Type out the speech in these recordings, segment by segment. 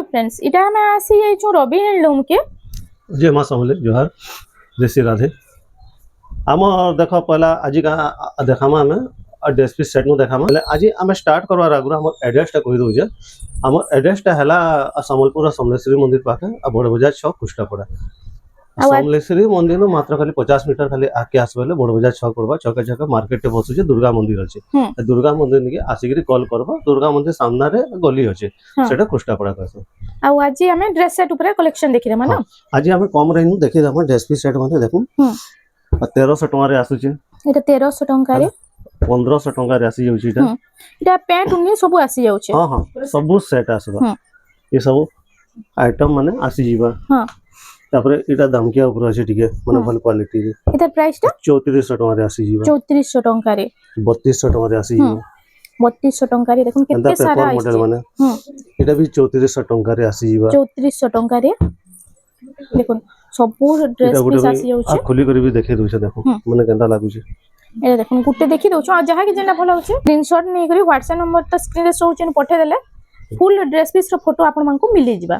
friends इटा हमें आसी जाइछु रवि हैंडलूम के जय मां समले जोहार जय श्री राधे आम देख पहला आज का देखामा हमें ड्रेस पीस सेट नु देखामा आज आम स्टार्ट करवार आगु हम एड्रेस टा कहि दउजे हम एड्रेस टा हला समलपुर समलेश्वरी मंदिर पाखे बड़ बजार छक कुष्टापड़ा समलेश्वरी मंदिर नु मात्र खाली 50 मीटर खाली आके आसबेले बड़ बजार छक पड़बा छके छके मार्केट टे बसुचे दुर्गा मंदिर अछि दुर्गा मंदिर निके आसिगिरी कॉल करबा दुर्गा मंदिर सामना रे गली अछि सेटा कुष्टापड़ा कहसो आ आज हमें ड्रेस सेट ऊपर कलेक्शन देखि रे मानो आज हमें कम रेंज देखि हम ड्रेस पीस सेट माने देखु 1300 टका रे आसुचे एटा 1300 टका रे 1500 टका रे आसी जाउची एटा पैंट उन्नी सब आसी जाउचे हां हां सब सेट आसबा ये सब आइटम माने आसी जीवा हां तापरे एटा दामकिया ऊपर अछि ठीके माने भल क्वालिटी रे एटा प्राइस टा 3400 टका रे आसी जीवा 3400 टका रे 3200 टका रे आसी जीवा 3200 टका रे देखुन केते सारा मॉडल माने एटा भी 3400 टका रे आसी जीवा 3400 टका रे देखुन सब ड्रेस पीस आसी जाउचे खुली करी भी देखे दोछ देखो माने केंदा लागुचे ए देखुन गुटे देखि दोछ आ जहा के जेना भलो होचे स्क्रीनशॉट नै करी WhatsApp नंबर त स्क्रीन रे शो होचे पठे देले फुल ड्रेस पीस रो फोटो आपन मानकु मिली जिबा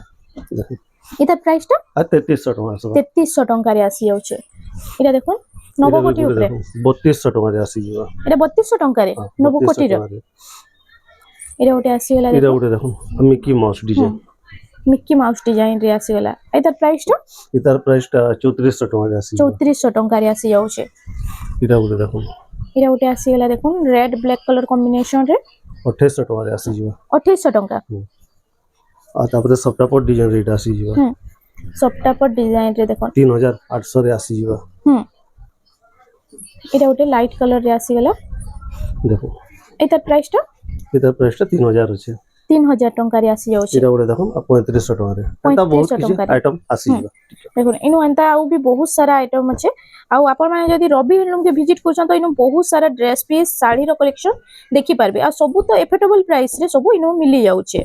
एटा प्राइस टा 3300 टका आसबा 3300 टका रे आसी जाउचे एटा देखुन नवकोटी ऊपर 3200 टका रे आसी जिवा एटा 3200 टका रे नवकोटी रे एटा ओटे आसी गेला एटा ओटे देखो मिकी माउस डिजाइन रे आसी गेला एटा प्राइस टा 3400 टका रे आसी 3400 टका रे आसी जाउचे एटा ओटे आसी गेला देखुन रेड ब्लैक कलर कॉम्बिनेशन रे 2800 टका रे आसी जिवा 2800 टका आ तापरे सप्ता पर डिजाइन रेट आसी जिवा सप्ता पर डिजाइन रे देखो 3800 रे आसी जिवा एटा ओटे लाइट कलर रे आसी गेला देखो एटा प्राइस टा 3000 अछि 3000 टका रे आसी जाउछि एटा ओटे देखो 3500 टका रे एटा बहुत किछि आइटम आसी जिवा देखो इनु अंता आउ भी बहुत सारा आइटम अछि आउ आपण माने जदी रवि हैंडलूम के विजिट करछन तो इनु बहुत सारा ड्रेस पीस साड़ी रो कलेक्शन देखि पारबे आ सब तो एफोर्डेबल प्राइस रे सब इनु मिली जाउछि